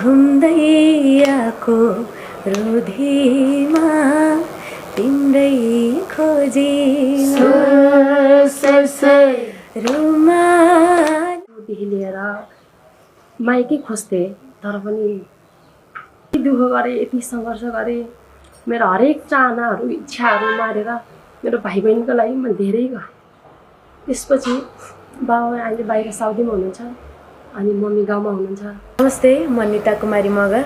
घुम्दै आएको रोधीमा तिम्रै खोजिन रुमालदेखि लिएर माइकै खोज्थे तर पनि यति दुःख गरेँ यति सङ्घर्ष गरेँ मेरो हरेक चाहनाहरू इच्छाहरू मारेर मेरो भाइ बहिनीको लागि म धेरै गरेँ। त्यसपछि बाबा अहिले बाहिर साउदीमा हुनुहुन्छ अनि मम्मी गाउँमा हुनुहुन्छ। नमस्ते, म निता कुमारी मगर।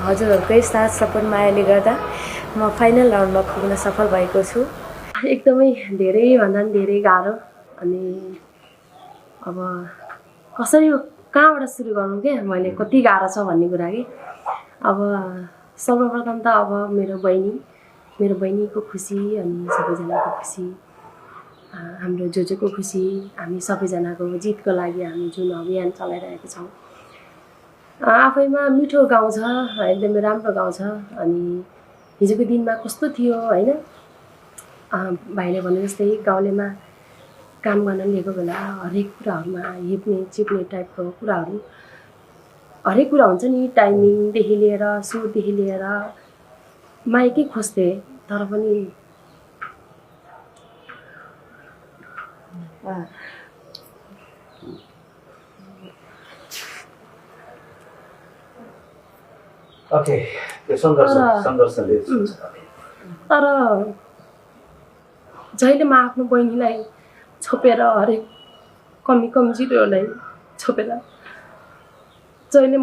हजुरहरूकै साथ सपोर्ट मायाले गर्दा म फाइनल राउन्डमा पुग्न सफल भएको छु। एकदमै धेरैभन्दा पनि धेरै गाह्रो। अनि अब कसरी कहाँबाट सुरु गरौँ क्या मैले कति गाह्रो छ भन्ने कुरा कि अब सर्वप्रथम त अब मेरो बहिनीको खुसी अनि सबैजनाको खुसी, हाम्रो जोजोको खुसी, हामी सबैजनाको जितको लागि हामी जुन अभियान चलाइरहेको छौँ। आफैमा मिठो गाउँ छ, एकदमै राम्रो गाउँ छ। अनि हिजोको दिनमा कस्तो थियो होइन, भाइले भने जस्तै गाउँलेमा काम गर्न लिएको बेला हरेक कुराहरूमा हेप्ने चिप्ने टाइपको कुराहरू हरेक कुरा हुन्छ नि। टाइमिङदेखि लिएर सुरदेखि लिएर माइकै खोज्थे तर पनि तर जहिले म आफ्नो बहिनीलाई छोपेर हरेक कमजोरीहरूलाई छोपेर जहिले म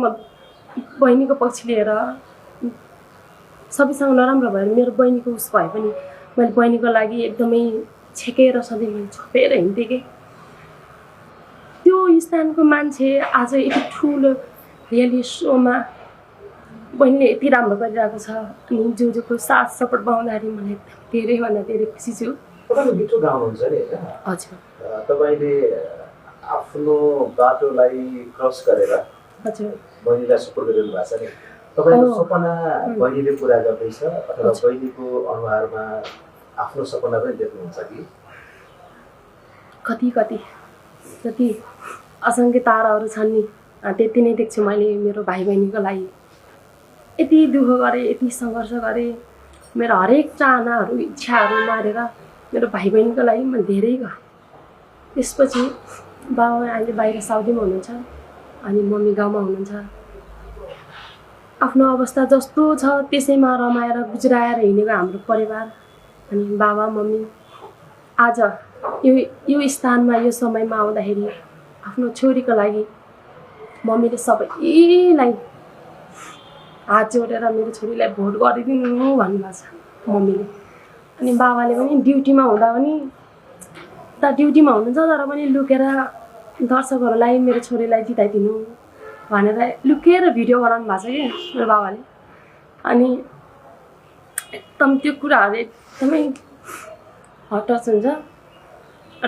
बहिनीको पक्ष लिएर सबैसँग नराम्रो भएर मेरो बहिनीको उस भए पनि मैले बहिनीको लागि एकदमै छेकेर सधैँ मैले छोपेर हिँड्थेँ कि त्यो स्थानको मान्छे आज यति ठुलो रियालिटी सोमा बहिनीले यति राम्रो गरिरहेको छ। अनि जोजोको साथ सपोर्ट पाउँदाखेरि मलाई धेरैभन्दा धेरै खुसी छु। मिठो गाउनुहुन्छ नि होइन? हजुर। तपाईँले आफ्नो बाटोलाई क्रस गरेर हजुर बहिनीलाई सपोर्ट गरिरहनु भएको छ नि। तपाईँको सपना बहिनीले पुरा गर्दैछ अथवा बहिनीको अनुहारमा आफ्नो सपना पनि देख्नुहुन्छ कि? कति जति असङ्ख्य ताराहरू छन् नि त्यति नै देख्छु मैले मेरो भाइ बहिनीको लागि। यति दुःख गरेँ, यति सङ्घर्ष गरेँ, मेरो हरेक चाहनाहरू इच्छाहरू मारेर मेरो भाइ बहिनीको लागि म धेरै गरेँ। त्यसपछि बाबा अहिले बाहिर साउदीमा हुनुहुन्छ अनि मम्मी गाउँमा हुनुहुन्छ। आफ्नो अवस्था जस्तो छ त्यसैमा रमाएर गुज्राएर हिँडेको हाम्रो परिवार। अनि बाबा मम्मी आज यो स्थानमा यो समयमा आउँदाखेरि आफ्नो छोरीको लागि मम्मीले सबैलाई हात जोडेर मेरो छोरीलाई भोट गरिदिनु भन्नुभएको छ मम्मीले। अनि बाबाले पनि ड्युटीमा हुँदा पनि ड्युटीमा हुनुहुन्छ तर पनि लुकेर दर्शकहरूलाई मेरो छोरीलाई जिताइदिनु भनेर लुकेर भिडियो बनाउनु भएको छ कि मेरो बाबाले। अनि एकदम त्यो कुराहरू एकदमै हताश हुन्छ। र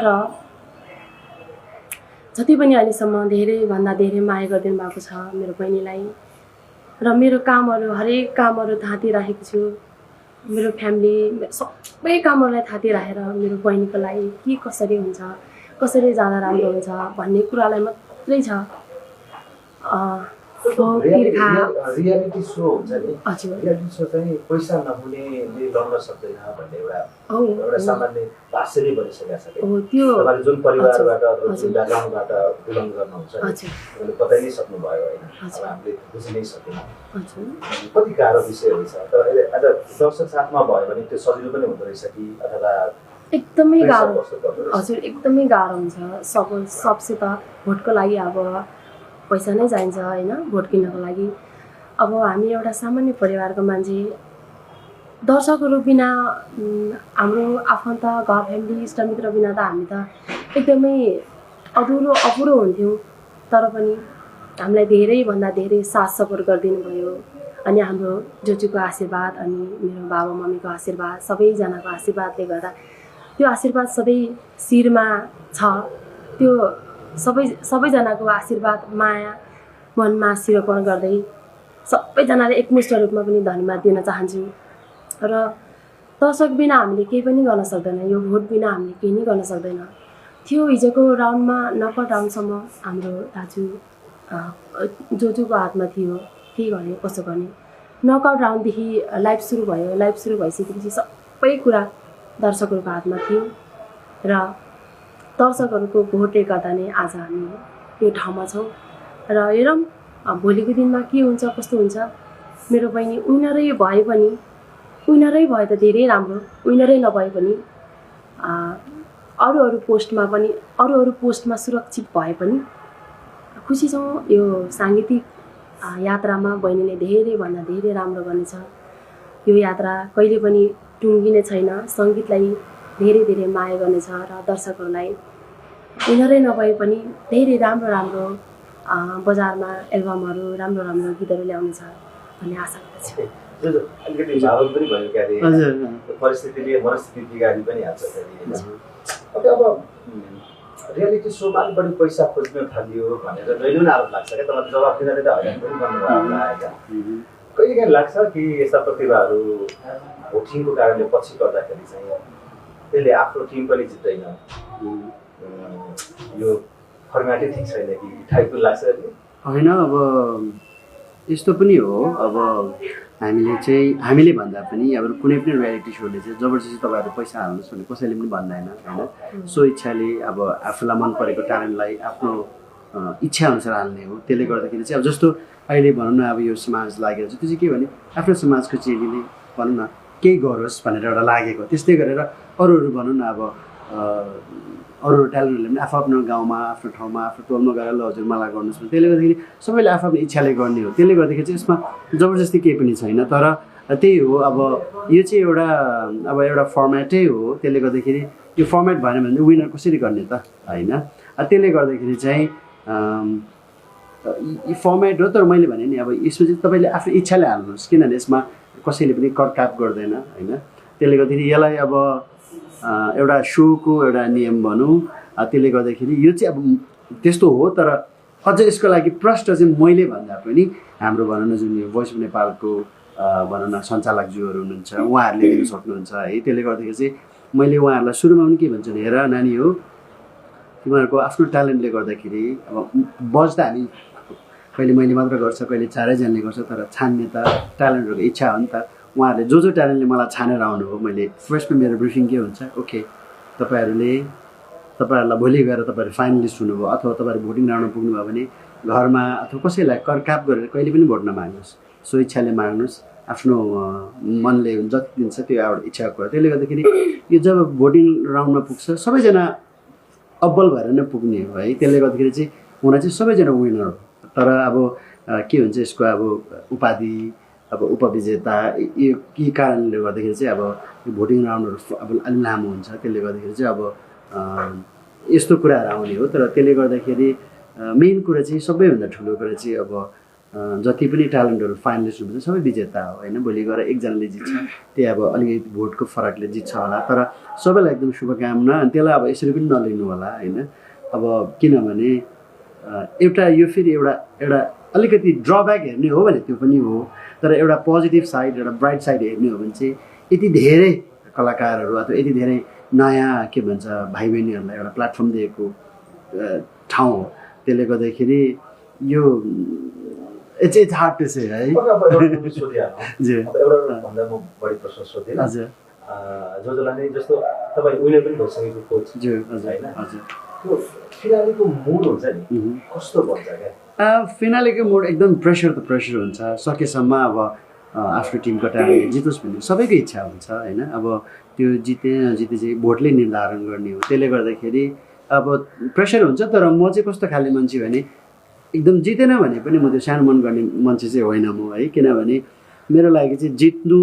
जति पनि अहिलेसम्म धेरैभन्दा धेरै माया गरिदिनु भएको छ मेरो बहिनीलाई। र मेरो कामहरू हरेक कामहरू थाती राखेको छु। मेरो फ्यामिली सबै कामहरूलाई थाती राखेर मेरो बहिनीको लागि के कसरी हुन्छ, कसरी जाँदा राम्रो हुन्छ भन्ने कुरालाई मात्रै छ। रियालिटी सो हुन्छ नि, हजुर रियालिटी सो चाहिँ पैसा नहुनेले लड्न सक्दैन भन्ने एउटा सामान्य भाष्यले बनिसकेको छ। तपाईँले जुन परिवारबाट जुन ब्याकग्राउन्डबाट बिलङ गर्नुहुन्छ तपाईँले बताइ नै सक्नुभयो होइन, हामीले बुझि नै सकेनौँ कति गाह्रो विषयहरू छ। तर अहिले आज दर्शक साथमा भयो भने त्यो सजिलो पनि हुँदो रहेछ कि अथवा एकदमै गाह्रो? हजुर एकदमै गाह्रो हुन्छ। सबसे त भोटको लागि अब पैसा नै चाहिन्छ होइन, भोट किन्नको लागि। अब हामी एउटा सामान्य परिवारको मान्छे, दर्शकहरू बिना हाम्रो आफन्त घर फ्यामिली इष्टमित्र बिना त हामी त एकदमै अपुरो हुन्थ्यौँ। तर पनि हामीलाई धेरैभन्दा धेरै साथ सपोर्ट गरिदिनु भयो। अनि हाम्रो जोजोको आशीर्वाद अनि मेरो बाबा मम्मीको आशीर्वाद सबैजनाको आशीर्वादले गर्दा त्यो आशीर्वाद सधैँ शिरमा छ। त्यो सबैजनाको आशीर्वाद माया मनमा शिरोपण गर्दै सबैजनाले एकमुष्ट रूपमा पनि धन्यवाद दिन चाहन्छु। र दर्शक बिना हामीले केही पनि गर्न सक्दैन, यो भोट बिना हामीले केही नै गर्न सक्दैन। थियो हिजोको राउन्डमा नकआउट राउन्डसम्म हाम्रो दाजु जोको हातमा थियो के गर्ने कसो गर्ने। नकआउट राउन्डदेखि लाइभ सुरु भयो। लाइभ सुरु भइसकेपछि सबै कुरा दर्शकहरूको हातमा थियो र दर्शकहरूको भोटले गर्दा नै आज हामी यो ठाउँमा छौँ। र हेरौँ भोलिको दिनमा के हुन्छ कस्तो हुन्छ। मेरो बहिनी विनरै भए पनि, विनरै भए त धेरै राम्रो, विनरै नभए पनि अरू पोस्टमा सुरक्षित भए पनि खुसी छौँ। यो साङ्गीतिक यात्रामा बहिनीले धेरैभन्दा धेरै राम्रो गर्नेछ। यो यात्रा कहिले पनि टुङ्गिने छैन। सङ्गीतलाई धेरै धेरै माया गर्नेछ र दर्शकहरूलाई विनरै नभए पनि धेरै राम्रो राम्रो बजारमा एल्बमहरू, राम्रो राम्रो गीतहरू ल्याउनेछ भन्ने आशा गर्दछु। अलिकति भावुक पनि भयो क्यारे, परिस्थितिले मनस्थिति बिगारी पनि हाल्छ क्यारे। अब रियालिटी सोमा अलिक बढी पैसा खोज्न थालियो भनेर जहिले पनि आरोप लाग्छ क्या। तपाईँले जवाफ दिँदा त हैरान पनि गर्नुभयो होला होइन। कहिलेकाहीँ लाग्छ कि यस्ता प्रतिभाहरू भोटिङको कारणले पछि गर्दाखेरि चाहिँ त्यसले आफ्नो टिम पनि जित्दैन, यो फर्मेटै ठिक छैन कि टाइपको लाग्छ नि? होइन, अब यस्तो पनि हो। अब हामीले भन्दा पनि अब कुनै पनि रियालिटी सोले चाहिँ जबरजस्ती तपाईँहरू पैसा हाल्नुहोस् भने कसैले पनि भन्दैन होइन। सो इच्छाले अब आफूलाई मन परेको ट्यालेन्टलाई आफ्नो इच्छा अनुसार हाल्ने हो। त्यसले गर्दाखेरि चाहिँ अब जस्तो अहिले भनौँ न, अब यो समाज लागेको छ, त्यो चाहिँ के भने आफ्नो समाजको चेलीले भनौँ न केही गरोस् भनेर एउटा लागेको। त्यस्तै गरेर अरू भनौँ न, अब अरू ट्यालेन्टहरूले पनि आफ्नो गाउँमा, आफ्नो ठाउँमा, आफ्नो टोलमा गएर ल हजुर मलाई गर्नुहोस् भने त्यसले गर्दाखेरि सबैले आफ्नो इच्छाले गर्ने हो। त्यसले गर्दाखेरि चाहिँ यसमा जबरजस्ती केही पनि छैन। तर त्यही हो, अब यो चाहिँ एउटा फर्मेटै हो। त्यसले गर्दाखेरि यो फर्मेट भएन भने विनर कसरी गर्ने त होइन। त्यसले गर्दाखेरि चाहिँ यो फर्मेट हो। तर मैले भने नि अब यसमा चाहिँ तपाईँले आफ्नो इच्छाले हाल्नुहोस्, किनभने यसमा कसैले पनि करकाप गर्दैन होइन। त्यसले गर्दाखेरि यसलाई अब एउटा सोको एउटा नियम भनौँ। त्यसले गर्दाखेरि यो चाहिँ अब त्यस्तो हो। तर अझ यसको लागि प्रश्न चाहिँ मैले भन्दा पनि हाम्रो भनौँ न जुन यो भोइस अफ नेपालको भनौँ न सञ्चालकज्यूहरू हुनुहुन्छ, उहाँहरूले दिन सक्नुहुन्छ है। त्यसले गर्दाखेरि चाहिँ मैले उहाँहरूलाई सुरुमा पनि के भन्छु भने, हेर नानी हो, तिमीहरूको आफ्नो ट्यालेन्टले गर्दाखेरि अब बज त हामी कहिले मैले मात्र गर्छ, कहिले चारैजनाले गर्छ, तर छान्ने त ट्यालेन्टहरूको इच्छा हो नि त। उहाँहरूले जो ट्यालेन्टले मलाई छानेर आउनु हो, मैले फर्स्टमा मेरो ब्रिफिङ के हुन्छ, ओके तपाईँहरूलाई भोलि गएर तपाईँहरू फाइनलिस्ट हुनुभयो अथवा तपाईँहरू भोटिङ राउन्डमा पुग्नुभयो भने घरमा अथवा कसैलाई करकाप गरेर कहिले पनि भोट नमाग्नुहोस्। सो इच्छाले माग्नुहोस्, आफ्नो मनले जति दिन्छ त्यो एउटा इच्छाको कुरा। त्यसले गर्दाखेरि यो जब भोटिङ राउन्डमा पुग्छ सबैजना अब्बल भएर नै पुग्ने हो है। त्यसले गर्दाखेरि चाहिँ हुन चाहिँ सबैजना विनर हो। तर अब के हुन्छ यसको अब उपाधि, अब उपविजेता, यो के कारणले गर्दाखेरि चाहिँ अब भोटिङ राउन्डहरू अब अलिक लामो हुन्छ। त्यसले गर्दाखेरि चाहिँ अब यस्तो कुराहरू आउने हो। तर त्यसले गर्दाखेरि मेन कुरा चाहिँ सबैभन्दा ठुलो कुरा चाहिँ अब जति पनि ट्यालेन्टहरू फाइनलिस्ट हुन्छ सबै विजेता हो होइन। भोलि गएर एकजनाले जित्छ, त्यही अब अलिकति भोटको फरकले जित्छ होला। तर सबैलाई एकदम शुभकामना। अनि त्यसलाई अब यसरी पनि नलिनु होला होइन। अब किनभने एउटा यो फेरि एउटा अलिकति ड्रब्याक हेर्ने हो भने त्यो पनि हो। तर एउटा पोजिटिभ साइड, एउटा ब्राइट साइड हेर्ने हो भने चाहिँ यति धेरै कलाकारहरू अथवा यति धेरै नयाँ के भन्छ भाइ बहिनीहरूलाई एउटा प्लेटफर्म दिएको ठाउँ हो। त्यसले गर्दाखेरि यो इट्स हार्ड टु से है। एउटा भन्दा म बढी प्रश्न सोधेँ जसलाई नै जस्तो तपाईँ विनर पनि भइसकेको कोच होइन, त्यो फिनालेको मुड हुन्छ नि कस्तो भन्छ क्या? फिनालेको मुड एकदम प्रेसर त प्रेसर हुन्छ। सकेसम्म अब आफ्नो टिमको ट्यालेन्टले जितोस् भन्ने सबैको इच्छा हुन्छ होइन। अब त्यो जिते नजिते चाहिँ भोटले निर्धारण गर्ने हो। त्यसले गर्दाखेरि अब प्रेसर हुन्छ। तर म चाहिँ कस्तो खाले मान्छे भने एकदम जितेन भने पनि म त्यो सानो मन गर्ने मान्छे चाहिँ होइन म है। किनभने मेरो लागि चाहिँ जित्नु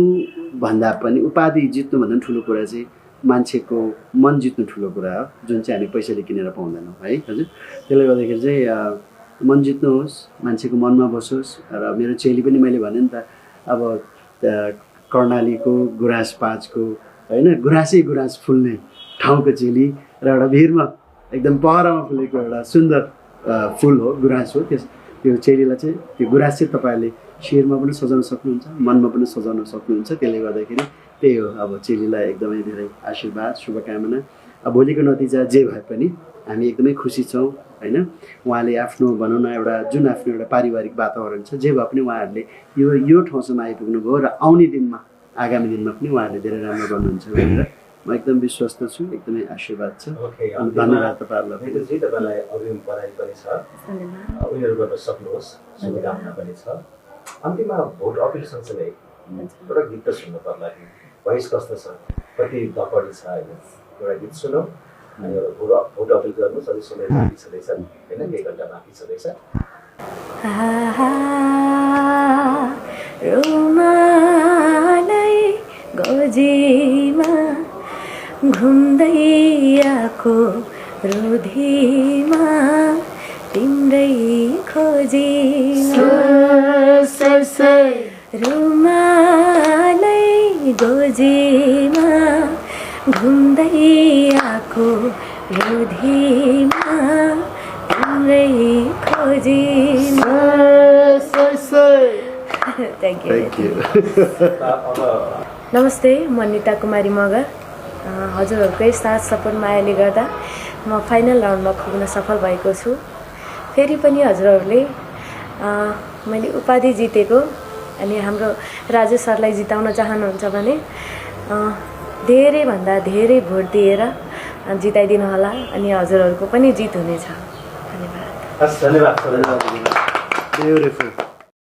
भन्दा पनि उपाधि जित्नुभन्दा पनि ठुलो कुरा चाहिँ मान्छेको मन जित्नु ठुलो कुरा हो, जुन चाहिँ हामी पैसाले किनेर पाउँदैनौँ है हजुर। त्यसले गर्दाखेरि चाहिँ मन जित्नुहोस्, मान्छेको मनमा बसोस्। र मेरो चेली पनि मैले भने नि त अब कर्णालीको गुराँस पाँचको होइन, गुराँस फुल्ने ठाउँको चेली र एउटा भिरमा एकदम पहरामा फुलेको एउटा सुन्दर फुल हो, गुराँस हो। त्यो चेलीलाई चाहिँ त्यो गुराँस चाहिँ तपाईँहरूले शिरमा पनि सजाउन सक्नुहुन्छ, मनमा पनि सजाउन सक्नुहुन्छ। त्यसले गर्दाखेरि त्यही हो, अब चेलीलाई एकदमै धेरै आशीर्वाद, शुभकामना। अब भोलिको नतिजा जे भए पनि हामी एकदमै खुसी छौँ होइन। उहाँले आफ्नो भनौँ न एउटा जुन आफ्नो एउटा पारिवारिक वातावरण छ जे भए पनि उहाँहरूले यो ठाउँसम्म आइपुग्नुभयो र आउने दिनमा आगामी दिनमा पनि उहाँहरूले धेरै राम्रो गर्नुहुन्छ भनेर म एकदम विश्वस्त छु, एकदमै आशीर्वाद छ। धन्यवाद तपाईँहरूलाई। मितुजी तपाईँलाई अग्रिम बधाई पनि छ, उनीहरू गर्न सक्नुहोस्, शुभकामना पनि छ। अन्तिममा भोट अपिल सँगसँगै एउटा गीत त सुन्नु पर्ला कि भोइस कस्तो छ, कति दपडी छ होइन, एउटा गीत सुनौँ अनि भोट अपिल गर्नुहोस्। अझै समय बाँकी छँदैछ होइन, 1 घन्टा बाँकी छँदैछ। रोमालै गोजीमा घुम्दै आएको रोधीमा तिम्रै खोजीमा रोमालै गोजीमा घुम्दै आएको रोधीमा तिम्रै खोजीमा। Thank you. नमस्ते, म निता कुमारी मगर। हजुरहरूकै साथ सपोर्ट मायाले गर्दा म फाइनल राउन्डमा पुग्न सफल भएको छु। फेरि पनि हजुरहरूले मैले उपाधि जितेको अनि हाम्रो राजु सरलाई जिताउन चाहनुहुन्छ भने धेरैभन्दा धेरै भोट दिएर जिताइदिनु होला अनि हजुरहरूको पनि जित हुनेछ। धन्यवाद। धन्यवाद। ब्युटिफुल।